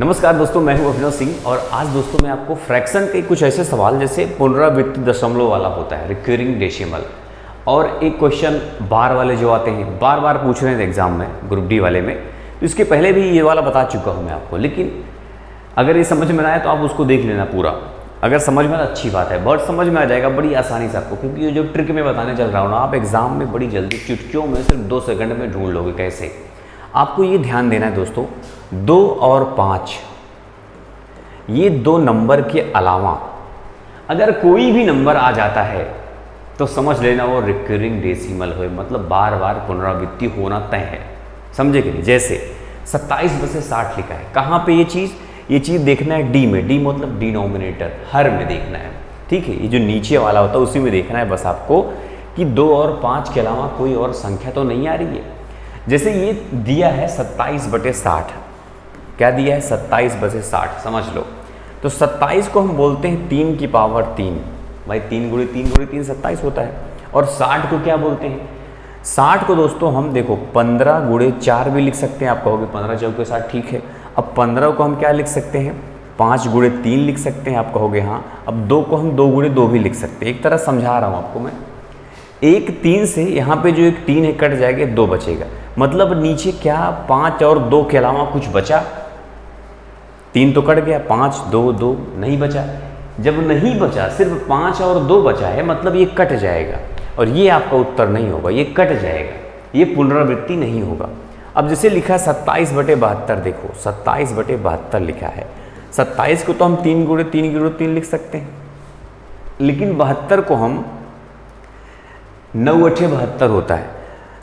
नमस्कार दोस्तों, मैं हूं अभिनव सिंह और आज दोस्तों मैं आपको फ्रैक्शन के कुछ ऐसे सवाल जैसे पुनरावृत्ति दशमलव वाला होता है, रिकरिंग डेसिमल, और एक क्वेश्चन बार वाले जो आते हैं बार बार पूछ रहे थे एग्जाम में, ग्रुप डी वाले में, तो इसके पहले भी ये वाला बता चुका हूँ मैं आपको। लेकिन अगर ये समझ में ना आए तो आप उसको देख लेना पूरा। अगर समझ में अच्छी बात है, बट समझ में आ जाएगा बड़ी आसानी से आपको, क्योंकि ये जो ट्रिक मैं बताने चल रहा हूँ ना, आप एग्जाम में बड़ी जल्दी चुटकियों में सिर्फ 2 सेकंड में ढूंढ लोगे कैसे। आपको ये ध्यान देना है दोस्तों, 2 और 5 ये 2 नंबर के अलावा अगर कोई भी नंबर आ जाता है तो समझ लेना वो रिकरिंग डेसिमल हो, मतलब बार बार पुनरावृत्ति होना तय है। समझे कि नहीं? जैसे 27/60 लिखा है, कहाँ पे ये चीज़ देखना है डी में। डी मतलब डिनोमिनेटर, हर में देखना है, ठीक है। ये जो नीचे वाला होता है उसी में देखना है बस आपको कि 2 और 5 के अलावा कोई और संख्या तो नहीं आ रही है। जैसे ये दिया है 27/60, क्या दिया है 27/60, समझ लो। तो 27 को हम बोलते हैं 3 की पावर 3, भाई 3 × 3 × 3 27 होता है। और 60 को क्या बोलते हैं? 60 को दोस्तों हम देखो 15 × 4 भी लिख सकते हैं। आप कहोगे 15 चौके 60, ठीक है। अब 15 को हम क्या लिख सकते हैं? 5 × 3 लिख सकते हैं। आप कहोगे हाँ। अब 2 को हम 2 × 2 भी लिख सकते हैं। एक तरह समझा रहा हूँ आपको मैं। एक 3 से यहाँ पे जो एक 3 है कट जाएगा, 2 बचेगा, मतलब नीचे क्या 5 और 2 के अलावा कुछ बचा? 3 तो कट गया, 5 2 2 नहीं बचा। जब नहीं बचा, सिर्फ 5 और 2 बचा है, मतलब ये कट जाएगा और ये आपका उत्तर नहीं होगा, ये कट जाएगा, ये पुनरावृत्ति नहीं होगा। अब जैसे लिखा 27/72, देखो 27/72 लिखा है। 27 को तो हम 3 × 3 × 3 लिख सकते हैं, लेकिन 72 को हम 9 8 72 होता है,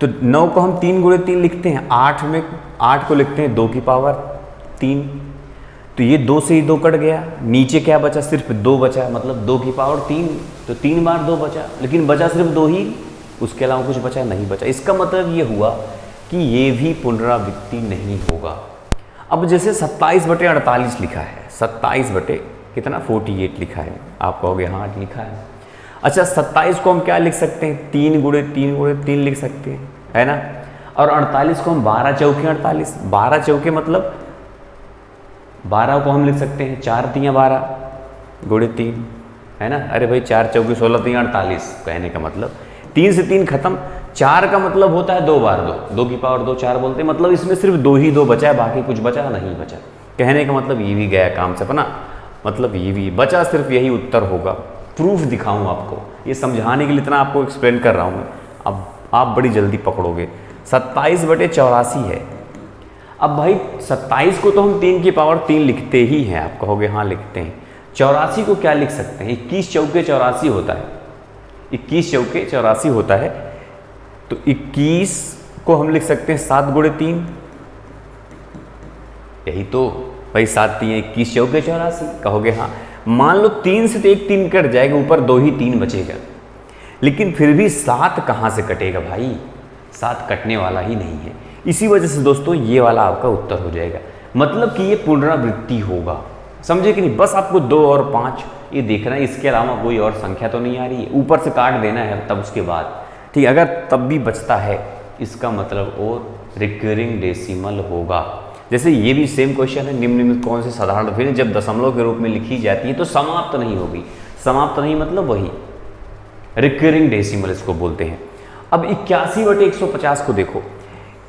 तो 9 को हम 3 × 3 लिखते हैं। 8 को लिखते हैं 2 की पावर 3, तो ये 2 से ही 2 कट गया, नीचे क्या बचा? सिर्फ 2 बचा, मतलब 2 की पावर 3, तो 3 बार 2 बचा, लेकिन बचा सिर्फ 2 ही, उसके अलावा कुछ बचा नहीं बचा। इसका मतलब ये हुआ कि ये भी पुनरावृत्ति नहीं होगा। अब जैसे 27/48 लिखा है, 48 लिखा है। आप कहोगे हाँ लिखा है। अच्छा, 27 को हम क्या लिख सकते हैं? 3 × 3 × 3 लिख सकते हैं, है ना। और 48 को हम 12 चौके 48, 12 चौके मतलब 12 को हम लिख सकते हैं 4 × 12 × 3, है ना। अरे भाई 4 चौके 16 3 48, कहने का मतलब 3 से 3 खत्म। 4 का मतलब होता है 2 बार 2, 2 की पावर 2 4 बोलते हैं, मतलब इसमें सिर्फ 2 ही 2 बचा है, बाकी कुछ बचा नहीं बचा। कहने का मतलब ये भी गया काम से अपना, मतलब ये भी बचा, सिर्फ यही उत्तर होगा। प्रूफ दिखाऊं आपको, ये समझाने के लिए इतना आपको एक्सप्लेन कर रहा हूँ मैं, अब आप बड़ी जल्दी पकड़ोगे। 27/84 है। अब भाई 27 को तो हम 3 की पावर 3 लिखते ही हैं। आप कहोगे हाँ लिखते हैं। 84 को क्या लिख सकते हैं? 21 चौके 84 होता है, 21 चौके 84 होता है, तो 21 को हम लिख सकते हैं 7 × 3, यही तो भाई 7 3 21 चौके 84, कहोगे हाँ। मान लो 3 से तो एक 3 कट जाएगा, ऊपर 2 ही 3 बचेगा, लेकिन फिर भी 7 कहाँ से कटेगा भाई? 7 कटने वाला ही नहीं है। इसी वजह से दोस्तों ये वाला आपका उत्तर हो जाएगा, मतलब कि ये पुनरावृत्ति होगा। समझे कि नहीं? बस आपको 2 और 5 ये देखना है, इसके अलावा कोई और संख्या तो नहीं आ रही है। ऊपर से काट देना है तब उसके बाद, ठीक। अगर तब भी बचता है, इसका मतलब और रिकरिंग डेसिमल होगा। जैसे ये भी सेम क्वेश्चन है, निम्न में कौन से साधारण भिन्न जब दशमलव के रूप में लिखी जाती है तो समाप्त नहीं होगी। समाप्त नहीं मतलब वही रिकरिंग डेसिमल इसको बोलते हैं। अब 81/150 को देखो।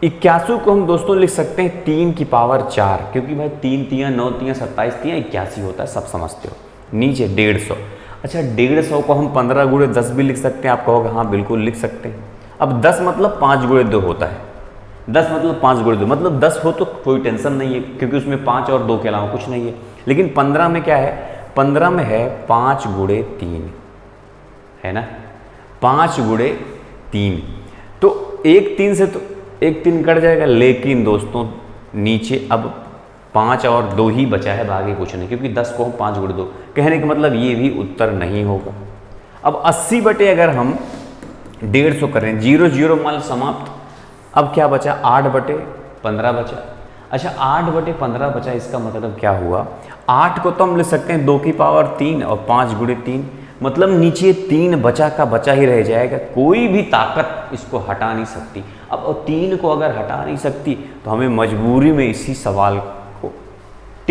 81 को हम दोस्तों लिख सकते हैं 3 की पावर 4, क्योंकि भाई 3 3 9 3 27 3 81 होता है, सब समझते हो। नीचे 150। अच्छा, 150 को हम 15 × 10 भी लिख सकते हैं। आप कहोगे हाँ बिल्कुल लिख सकते हैं। अब 10 मतलब 5 × 2 होता है, 10 मतलब 5 × 2, मतलब 10 हो तो कोई टेंशन नहीं है, क्योंकि उसमें 5 और 2 के अलावा कुछ नहीं है। लेकिन 15 में क्या है? 15 में है 5 × 3, है ना, 5 × 3, तो एक 3 से तो एक 3 कट जाएगा, लेकिन दोस्तों नीचे अब 5 और 2 ही बचा है, बाकी कुछ नहीं, क्योंकि 10 को हम 5 × 2, कहने का मतलब ये भी उत्तर नहीं होगा। अब 80 अगर हम 150 करें, 0 0 मान समाप्त। अब क्या बचा? 8/15 बचा। अच्छा, 8/15 बचा, इसका मतलब क्या हुआ? 8 को तो हम लिख सकते हैं 2 की पावर 3 और 5 × 3, मतलब नीचे 3 बचा का बचा ही रह जाएगा, कोई भी ताकत इसको हटा नहीं सकती। अब 3 को अगर हटा नहीं सकती तो हमें मजबूरी में इसी सवाल को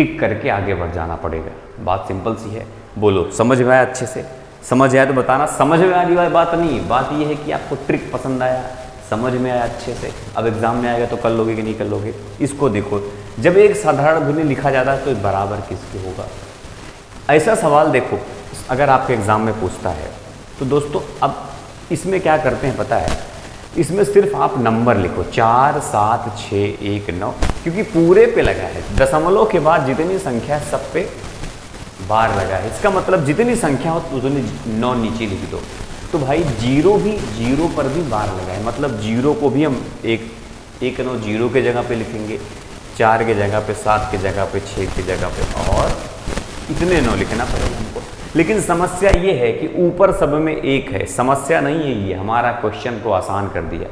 टिक करके आगे बढ़ जाना पड़ेगा। बात सिंपल सी है, बोलो समझ में आया? अच्छे से समझ आया तो बताना। समझ में आने वाली बात नहीं, बात ये है कि आपको ट्रिक पसंद आया, समझ में आया अच्छे से। अब एग्जाम में आएगा तो कर लोगे कि नहीं कर लोगे। इसको देखो, जब एक साधारण भिन्न लिखा जाता है तो बराबर किसके होगा? ऐसा सवाल देखो अगर आपके एग्जाम में पूछता है तो दोस्तों अब इसमें क्या करते हैं पता है, इसमें सिर्फ आप नंबर लिखो 4 7 6 1 9, क्योंकि पूरे पे लगा है। दशमलव के बाद जितनी संख्या है सब पे बार लगा है। इसका मतलब जितनी संख्या हो उतनी 9 नीचे लिख दो। तो भाई जीरो पर भी बार लगा है, मतलब जीरो को भी हम एक 9 जीरो के जगह पे लिखेंगे, 4 के जगह पे, 7 के जगह पे, 6 की जगह पे, और इतने 9 लिखना पड़ेगा हमको। लेकिन समस्या ये है कि ऊपर सब में एक है। समस्या नहीं है ये, हमारा क्वेश्चन को आसान कर दिया,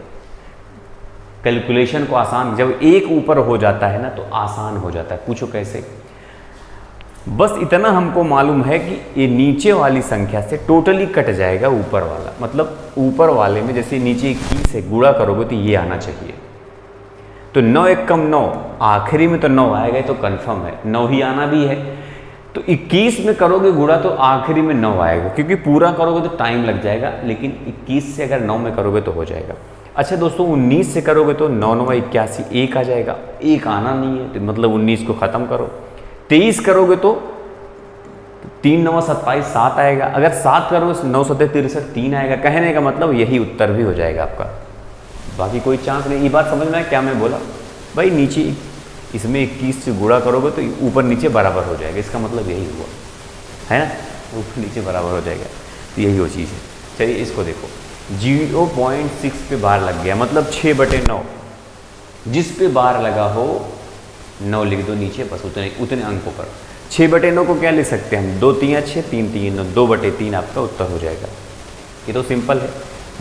कैलकुलेशन को आसान। जब एक ऊपर हो जाता है ना तो आसान हो जाता है। पूछो कैसे? बस इतना हमको मालूम है कि ये नीचे वाली संख्या से टोटली कट जाएगा ऊपर वाला। मतलब ऊपर वाले में जैसे नीचे 21 से गुणा करोगे तो ये आना चाहिए। तो 9 1 कम 9, आखिरी में तो 9 आएगा, तो कंफर्म है 9 ही आना भी है। तो 21 में करोगे गुणा तो आखिरी में 9 आएगा, क्योंकि पूरा करोगे तो टाइम लग जाएगा, लेकिन 21 से अगर 9 में करोगे तो हो जाएगा। अच्छा दोस्तों 19 से करोगे तो 9 9 81, 1 आ जाएगा। 1 आना नहीं है तो मतलब 19 को ख़त्म करो। 23 करोगे तो 3 9 27, 7 आएगा। अगर 7 करोगे 9 7 63, 3 आएगा। कहने का मतलब यही उत्तर भी हो जाएगा आपका, बाकी कोई चांस नहीं। ये बात समझ में आया क्या मैं बोला? भाई नीचे इसमें 21 से गुणा करोगे तो ऊपर नीचे बराबर हो जाएगा, इसका मतलब यही हुआ है ना, ऊपर नीचे बराबर हो जाएगा। तो यही वो चीज़ है। चलिए इसको देखो, 0.6 पे बार लग गया, मतलब 6/9। जिस पे बार लगा हो 9 लिख दो नीचे, बस उतने अंकों पर। 6/9 को क्या लिख सकते हैं हम? 2 3 6, 3 3 9, 2/3 आपका उत्तर हो जाएगा। ये तो सिंपल है।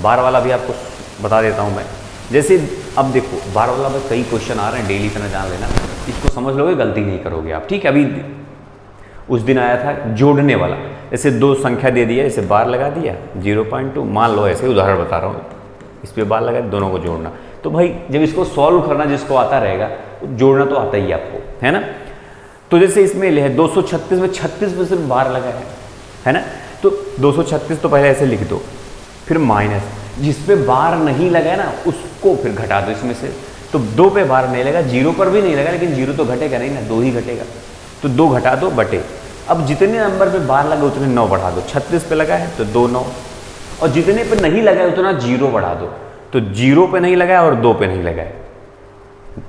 बार वाला भी आपको बता देता हूँ मैं। जैसे अब देखो बार वाला में कई क्वेश्चन आ रहे हैं, डेली इतना जान लेना, इसको समझ लोगे, गलती नहीं करोगे आप, ठीक है। अभी उस दिन आया था जोड़ने वाला, जैसे 2 संख्या दे दिया, जैसे बार लगा दिया 0.2, मान लो ऐसे उदाहरण बता रहा हूँ, इस पर बार लगा, दोनों को जोड़ना। तो भाई जब इसको सॉल्व करना जिसको आता रहेगा जोड़ना तो आता ही आपको, है ना। तो जैसे इसमें ले है 236 में 36 में सिर्फ बार लगा है ना। तो 236 तो पहले ऐसे लिख दो, फिर माइनस, जिस पे बार नहीं लगा है ना उसको फिर घटा दो इसमें से। तो 2 पे बार नहीं लगा, 0 पर भी नहीं लगा, लेकिन 0 तो घटेगा नहीं ना, 2 ही घटेगा। तो 2 घटा दो बटे, अब जितने नंबर पे बार लगे उतने 9 बढ़ा दो। 36 पे लगा है तो 2 9, और जितने पे नहीं लगा है उतना 0 बढ़ा दो। तो 0 पे नहीं लगा है और 2 पे नहीं लगा है।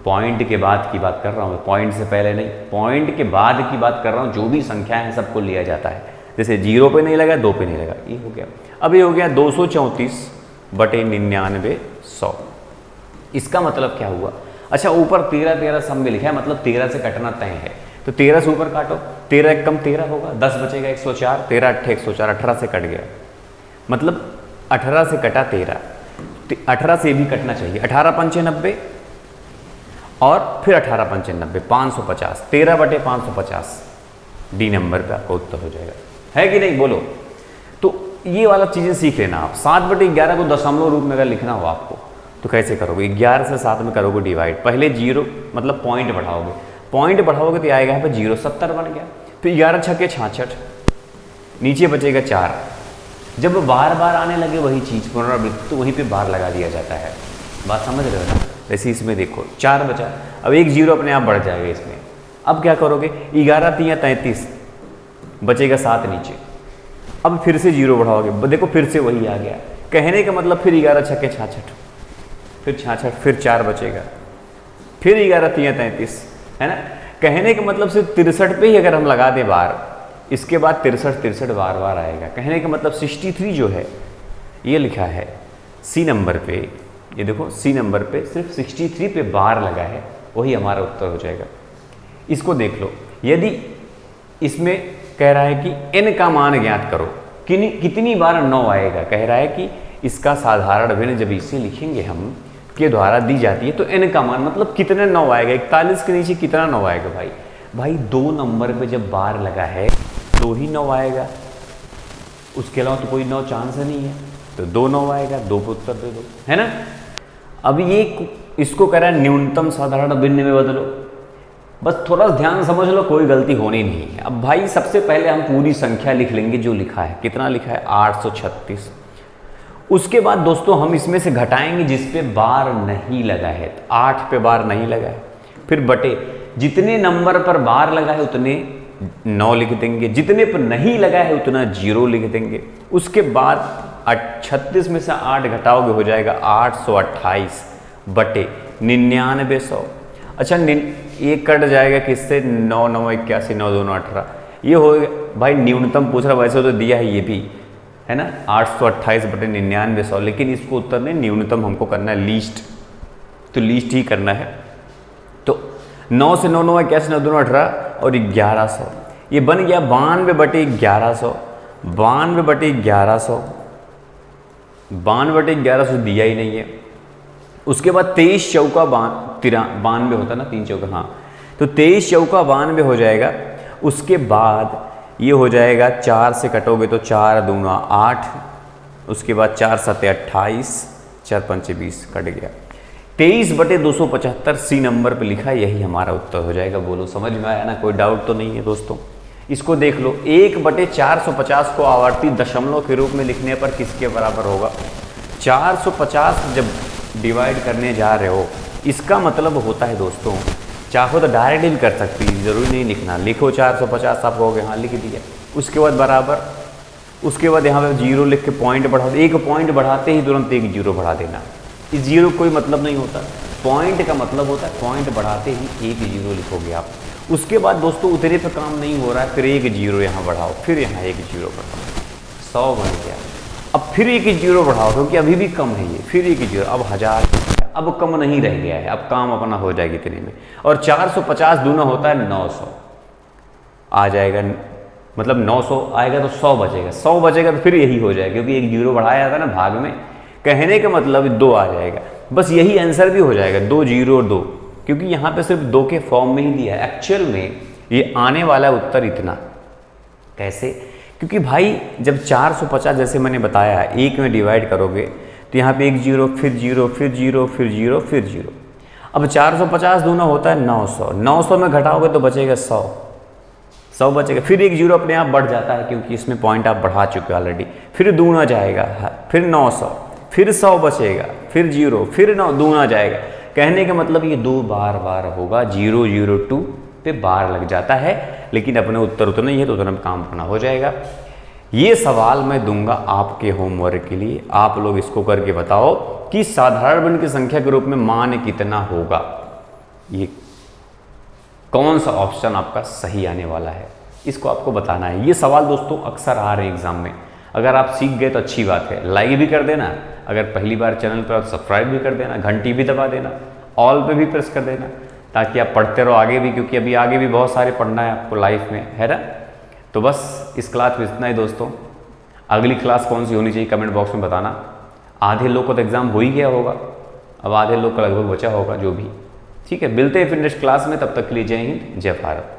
पॉइंट के बाद की बात कर रहा हूँ मैं, पॉइंट से पहले नहीं, पॉइंट के बाद की बात कर रहा हूँ। जो भी संख्या है सबको लिया जाता है। जैसे 0 पे नहीं लगा, 2 पे नहीं लगा, ये हो गया। अब ये हो गया 234/99 100। इसका मतलब क्या हुआ? अच्छा ऊपर 13 13 सब में लिखा है, मतलब 13 से कटना तय है। तो 13 से ऊपर काटो, 13 1 कम 13 होगा, 10 बचेगा 104, 13 8 104, 18 से कट गया, मतलब 18 से कटा 13, 18 से भी कटना चाहिए। 18 पंचे 90 और फिर 18 पंचे 90, 550, 13/550 डी नंबर पे आपका उत्तर हो जाएगा, है कि नहीं बोलो। तो ये वाला चीज़ें सीख लेना आप। 7/11 को दशमलव रूप में अगर लिखना हो आपको तो कैसे करोगे? 11 से 7 में करोगे डिवाइड, पहले 0 मतलब पॉइंट बढ़ाओगे, पॉइंट बढ़ाओगे तो आएगा यहाँ पे 0, 70 बन गया। फिर 11 छक्के 66, नीचे बचेगा 4। जब बार बार आने लगे वही चीज़ पुनरावृत्ति, तो वहीं पे बार लगा दिया जाता है। बात समझ रहे हो ना? जैसे इसमें देखो 4 बचा, अब एक 0 अपने आप बढ़ जाएगा इसमें। अब क्या करोगे? 11 3 33, बचेगा 7 नीचे। अब फिर से 0 बढ़ाओगे, देखो फिर से वही आ गया। कहने का मतलब फिर 11 छक्के 66, फिर 66, फिर 4 बचेगा, फिर 11 3 33, है ना। कहने का मतलब सिर्फ 63 पे ही अगर हम लगा दें बार, इसके बाद 63 बार बार आएगा। कहने का मतलब 63 जो है ये लिखा है सी नंबर पे, ये देखो सी नंबर पे सिर्फ 63 पे बार लगा है, वही हमारा उत्तर हो जाएगा। इसको देख लो, यदि इसमें कह रहा है कि n का मान ज्ञात करो, कितनी बार 9 आएगा। कह रहा है कि इसका साधारण भिन्न जब इसे लिखेंगे हम के द्वारा दी जाती है तो n का मान मतलब कितने 9 आएगा। 41 के नीचे कितना 9 आएगा भाई 2 नंबर पे जब बार लगा है तो ही 9 आएगा, उसके अलावा तो कोई 9 चांस नहीं है। तो 2 9 आएगा, 2 पे उत्तर दे दो, है ना। अब ये इसको कह रहा है न्यूनतम साधारण भिन्न में बदलो। बस थोड़ा सा ध्यान समझ लो, कोई गलती होनी नहीं है। अब भाई सबसे पहले हम पूरी संख्या लिख लेंगे जो लिखा है। कितना लिखा है? 836। उसके बाद दोस्तों हम इसमें से घटाएंगे जिस पे बार नहीं लगा है। तो 8 पे बार नहीं लगा है, फिर बटे जितने नंबर पर बार लगा है उतने 9 लिख देंगे, जितने पर नहीं लगा है उतना 0 लिख देंगे। उसके बाद 36 में से 8 घटाओगे हो जाएगा 828 बटे 9900। अच्छा, ये कट जाएगा किससे? 9 9 81, 9 2 18। ये हो भाई न्यूनतम पूछ रहा, वैसे तो दिया है ये भी, है ना, 828 बटे 9900, लेकिन इसको उत्तर नहीं, न्यूनतम हमको करना है लीस्ट, तो लीस्ट ही करना है। तो 9 से 9 9 81, 9 2 18 और 1100, ये बन गया 92 बटे 1100। 92 बटे 1100, 92 बटे 1100 दिया ही नहीं है। उसके बाद 23 चौका 92 होता है ना, 3 चौका, हाँ, तो 23 चौका 92 हो जाएगा। उसके बाद ये हो जाएगा 4 से कटोगे तो 4 दूना 8, उसके बाद 4 7 28, 4 5 20 कट गया। 23 बटे 275 सी नंबर पे लिखा, यही हमारा उत्तर हो जाएगा। बोलो समझ में आया ना? कोई डाउट तो नहीं है दोस्तों? इसको देख लो, 1 बटे 450 को आवर्ती दशमलव के रूप में लिखने पर किसके बराबर होगा? 450 जब डिवाइड करने जा रहे हो, इसका मतलब होता है दोस्तों, चाहो तो डायरेक्ट भी कर सकती है, जरूरी नहीं लिखना। लिखो 450, आप कहोगे हाँ लिख दिया। उसके बाद बराबर, उसके बाद यहाँ पे 0 लिख के पॉइंट बढ़ा दो। एक पॉइंट बढ़ाते ही तुरंत एक 0 बढ़ा देना। इस 0 कोई मतलब नहीं होता, पॉइंट का मतलब होता है पॉइंट बढ़ाते ही एक 0 लिखोगे आप। उसके बाद दोस्तों उतने पे काम नहीं हो रहा है, फिर एक 0 यहाँ बढ़ाओ, फिर यहाँ एक 0 बढ़ाओ, 100 बन गया। अब फिर एक 0 बढ़ाओ क्योंकि अभी भी कम है ये, फिर एक 0, अब 1000, अब कम नहीं रह गया है, अब काम अपना हो जाएगा इतने में। और 450 दूना होता है 900, आ जाएगा, मतलब 900 आएगा तो 100 बचेगा, 100 बचेगा तो फिर यही हो जाएगा क्योंकि एक 0 बढ़ाया था ना भाग में। कहने का मतलब 2 आ जाएगा, बस यही आंसर भी हो जाएगा, 2 0 और 2, क्योंकि यहाँ पे सिर्फ 2 के फॉर्म में ही दिया है। एक्चुअल में ये आने वाला उत्तर इतना। कैसे? क्योंकि भाई जब 450 जैसे मैंने बताया 1 में डिवाइड करोगे तो यहाँ पे एक 0, फिर 0, फिर 0, फिर 0, फिर 0। अब 450 दूना होता है 900, 900 में घटाओगे तो बचेगा 100, 100 बचेगा, फिर एक 0 अपने आप बढ़ जाता है क्योंकि इसमें पॉइंट आप बढ़ा चुके हो ऑलरेडी। फिर दूना जाएगा, फिर 900, फिर 100 बचेगा, फिर 0, फिर 9 दूना जाएगा। कहने का मतलब ये 2 बार बार होगा, 0 0 2 पे बार लग जाता है, लेकिन अपने उत्तर उतना ही है तो उतना काम अपना हो जाएगा। ये सवाल मैं दूंगा आपके होमवर्क के लिए, आप लोग इसको करके बताओ कि साधारण वर्ग की संख्या के रूप में मान कितना होगा। ये कौन सा ऑप्शन आपका सही आने वाला है, इसको आपको बताना है। ये सवाल दोस्तों अक्सर आ रहे हैं एग्जाम में, अगर आप सीख गए तो अच्छी बात है। लाइक भी कर देना, अगर पहली बार चैनल पर तो सब्सक्राइब भी कर देना, घंटी भी दबा देना, ऑल पे भी प्रेस कर देना, ताकि आप पढ़ते रहो आगे भी, क्योंकि अभी आगे भी बहुत सारे पढ़ना है आपको लाइफ में, है ना। तो बस इस क्लास में इतना ही दोस्तों। अगली क्लास कौन सी होनी चाहिए कमेंट बॉक्स में बताना। आधे लोग को तो एग्ज़ाम हो ही गया होगा, अब आधे लोग का लगभग बचा होगा जो भी। ठीक है, मिलते हैं फिर नेक्स्ट क्लास में, तब तक के लिए जय हिंद जय भारत।